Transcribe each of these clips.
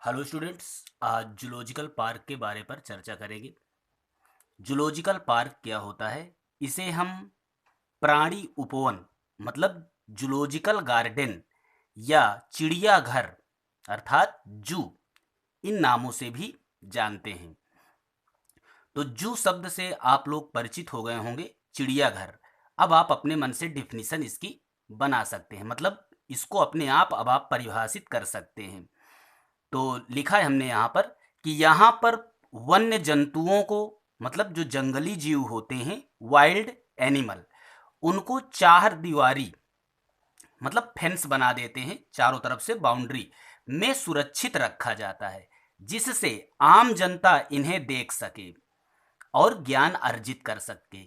Hello students. आज zoological park के बारे पर चर्चा करेंगे। जूलॉजिकल पार्क क्या होता है? इसे हम प्राणी उपवन मतलब जूलॉजिकल गार्डन या चिड़ियाघर अर्थात जू इन नामों से भी जानते हैं। तो जू शब्द से आप लोग परिचित हो गए होंगे, चिड़ियाघर। अब आप अपने मन से डिफिनीशन इसकी बना सकते हैं, मतलब इसको अपने आप अब आप परिभाषित कर सकते हैं। तो लिखा है हमने यहाँ पर कि यहाँ पर वन्य जंतुओं को, मतलब जो जंगली जीव होते हैं, वाइल्ड एनिमल, उनको चार दीवारी मतलब फेंस बना देते हैं, चारों तरफ से बाउंड्री में सुरक्षित रखा जाता है, जिससे आम जनता इन्हें देख सके और ज्ञान अर्जित कर सके।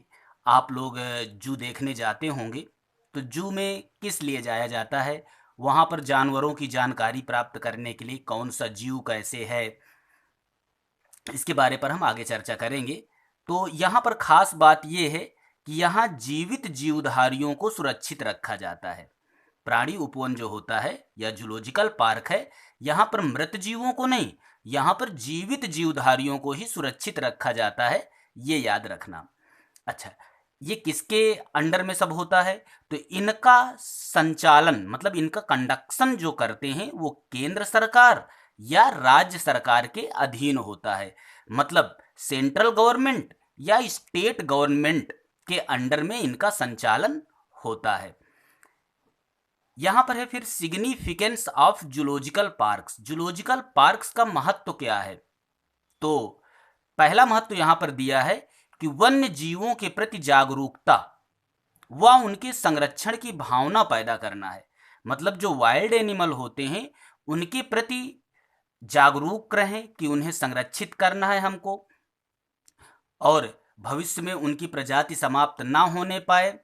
आप लोग जू देखने जाते होंगे, तो जू में किस लिए जाया जाता है? वहाँ पर जानवरों की जानकारी प्राप्त करने के लिए, कौन सा जीव कैसे है, इसके बारे पर हम आगे चर्चा करेंगे। तो यहाँ पर खास बात यह है कि यहाँ जीवित जीवधारियों को सुरक्षित रखा जाता है। प्राणी उपवन जो होता है या जूलॉजिकल पार्क है, यहाँ पर मृत जीवों को नहीं, यहाँ पर जीवित जीवधारियों को ही सुरक्षित रखा जाता है, ये याद रखना। अच्छा, ये किसके अंडर में सब होता है? तो इनका संचालन मतलब इनका कंडक्शन जो करते हैं वो केंद्र सरकार या राज्य सरकार के अधीन होता है, मतलब सेंट्रल गवर्नमेंट या स्टेट गवर्नमेंट के अंडर में इनका संचालन होता है। यहां पर है फिर significance of zoological parks. Zoological parks का महत्व क्या है? तो पहला महत्व यहां पर दिया है कि वन्य जीवों के प्रति जागरूकता व उनके संरक्षण की भावना पैदा करना है। मतलब जो वाइल्ड एनिमल होते हैं उनके प्रति जागरूक रहें कि उन्हें संरक्षित करना है हमको, और भविष्य में उनकी प्रजाति समाप्त ना होने पाए,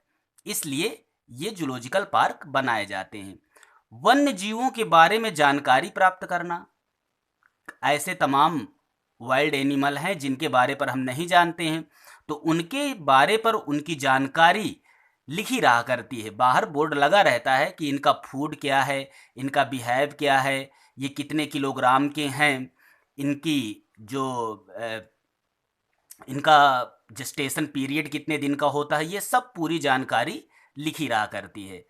इसलिए ये जूलॉजिकल पार्क बनाए जाते हैं। वन्य जीवों के बारे में जानकारी प्राप्त करना, ऐसे तमाम वाइल्ड एनिमल हैं जिनके बारे पर हम नहीं जानते हैं, तो उनके बारे पर उनकी जानकारी लिखी रहा करती है। बाहर बोर्ड लगा रहता है कि इनका फूड क्या है, इनका बिहेव क्या है, ये कितने किलोग्राम के हैं, इनकी जो इनका जेस्टेशन पीरियड कितने दिन का होता है, ये सब पूरी जानकारी लिखी रहा करती है।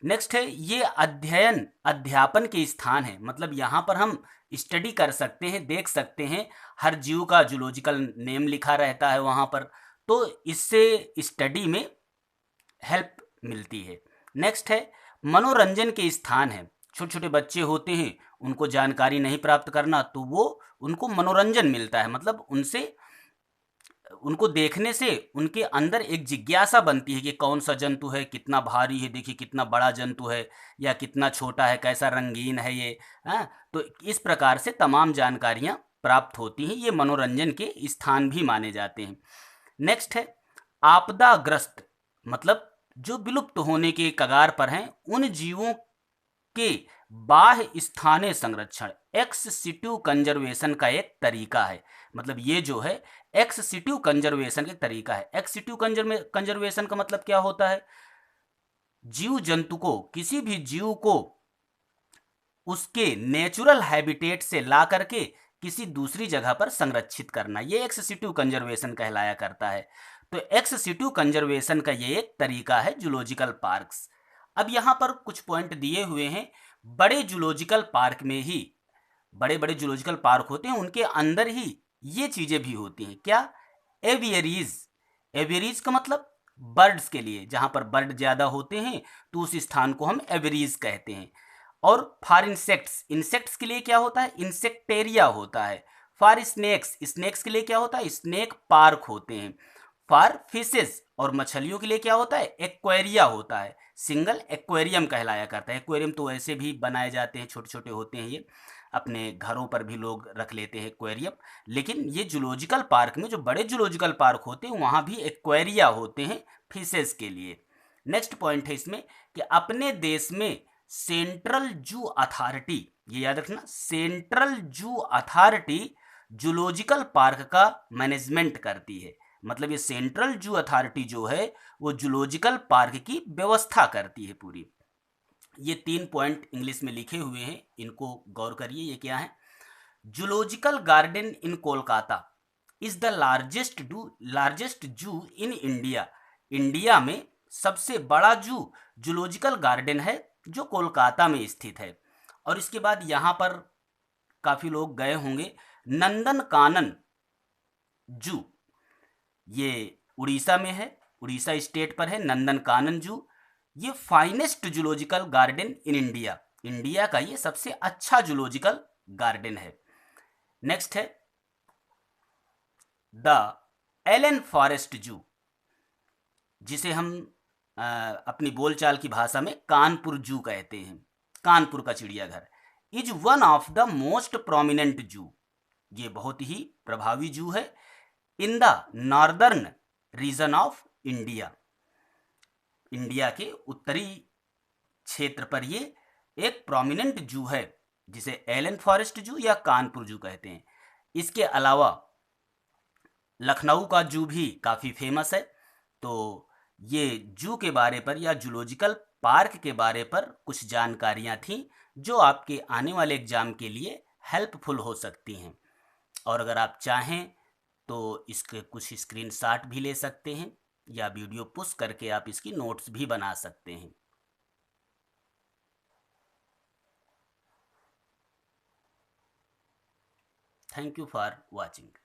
नेक्स्ट है ये अध्ययन अध्यापन के स्थान है, मतलब यहाँ पर हम स्टडी कर सकते हैं, देख सकते हैं, हर जीव का जूलॉजिकल नेम लिखा रहता है वहाँ पर, तो इससे स्टडी में हेल्प मिलती है। नेक्स्ट है मनोरंजन के स्थान है। छोटे छोटे बच्चे होते हैं, उनको जानकारी नहीं प्राप्त करना, तो वो उनको मनोरंजन मिलता है, मतलब उनको देखने से उनके अंदर एक जिज्ञासा बनती है कि कौन सा जंतु है, कितना भारी है, देखिए कितना बड़ा जंतु है, या कितना छोटा है, कैसा रंगीन है ये। हाँ, तो इस प्रकार से तमाम जानकारियाँ प्राप्त होती हैं, ये मनोरंजन के स्थान भी माने जाते हैं। नेक्स्ट है आपदाग्रस्त, मतलब जो विलुप्त होने के कगार पर हैं उन जीवों के बाह्य स्थानीय संरक्षण, एक्स सिटू कंजर्वेशन का एक तरीका है। मतलब ये जो है एक्स सिटू कंजर्वेशन का तरीका है। एक्स सिटू कंजर्वेशन का मतलब क्या होता है? जीव जंतु को, किसी भी जीव को उसके नेचुरल हैबिटेट से ला करके किसी दूसरी जगह पर संरक्षित करना, ये एक्स सिटू कंजर्वेशन कहलाया करता है। तो एक्स सिटू कंजर्वेशन का ये एक तरीका है जूलॉजिकल पार्क्स। अब यहाँ पर कुछ पॉइंट दिए हुए हैं। बड़े जूलॉजिकल पार्क में ही, बड़े बड़े जूलॉजिकल पार्क होते हैं, उनके अंदर ही ये चीज़ें भी होती हैं। क्या? एवियरीज। एवियरीज का मतलब बर्ड्स के लिए, जहाँ पर बर्ड ज़्यादा होते हैं तो उस स्थान को हम एवियरीज कहते हैं। और फॉर इंसेक्ट्स, इंसेक्ट्स के लिए क्या होता है? इंसेक्टेरिया होता है। फॉर स्नेक्स, स्नेक्स के लिए क्या होता है? स्नेक पार्क होते हैं। फॉर फिशेस, और मछलियों के लिए क्या होता है? एक्वेरिया होता है। सिंगल एक्वेरियम कहलाया करता है। एक्वेरियम तो ऐसे भी बनाए जाते हैं, छोटे छोटे होते हैं, ये अपने घरों पर भी लोग रख लेते हैं एक्वेरियम। लेकिन ये जूलॉजिकल पार्क में, जो बड़े जूलॉजिकल पार्क होते हैं, वहाँ भी एक्वेरिया होते हैं फिशेस के लिए। नेक्स्ट पॉइंट है इसमें कि अपने देश में सेंट्रल जू अथॉरिटी, ये याद रखना, central zoo authority zoological park का मैनेजमेंट करती है। मतलब ये सेंट्रल जू अथॉरिटी जो है वो जूलॉजिकल पार्क की व्यवस्था करती है पूरी। ये 3 पॉइंट इंग्लिश में लिखे हुए हैं, इनको गौर करिए। ये क्या है? Zoological garden in Kolkata is the largest जू इन इंडिया। इंडिया में सबसे बड़ा जू जूलॉजिकल गार्डन है जो कोलकाता में स्थित है। और इसके बाद यहाँ पर काफ़ी लोग गए होंगे, नंदन कानन जू, ये उड़ीसा में है, उड़ीसा स्टेट पर है नंदन कानन जू। ये finest zoological garden in India, India का ये सबसे अच्छा जूलॉजिकल गार्डन है। नेक्स्ट है द एलन फॉरेस्ट जू, जिसे हम अपनी बोलचाल की भाषा में कानपुर जू कहते हैं, कानपुर का चिड़ियाघर, is one of the most prominent जू, ये बहुत ही प्रभावी जू है, in the northern region of India, India के उत्तरी क्षेत्र पर ये एक प्रोमिनेंट जू है, जिसे एलन फॉरेस्ट जू या कानपुर जू कहते हैं। इसके अलावा लखनऊ का जू भी काफ़ी फेमस है। तो ये जू के बारे पर या जूलॉजिकल पार्क के बारे पर कुछ जानकारियाँ थीं जो आपके आने वाले एग्ज़ाम के लिए हेल्पफुल हो सकती हैं। और अगर आप चाहें तो इसके कुछ स्क्रीनशॉट भी ले सकते हैं या वीडियो पुश करके आप इसकी नोट्स भी बना सकते हैं। Thank you for watching.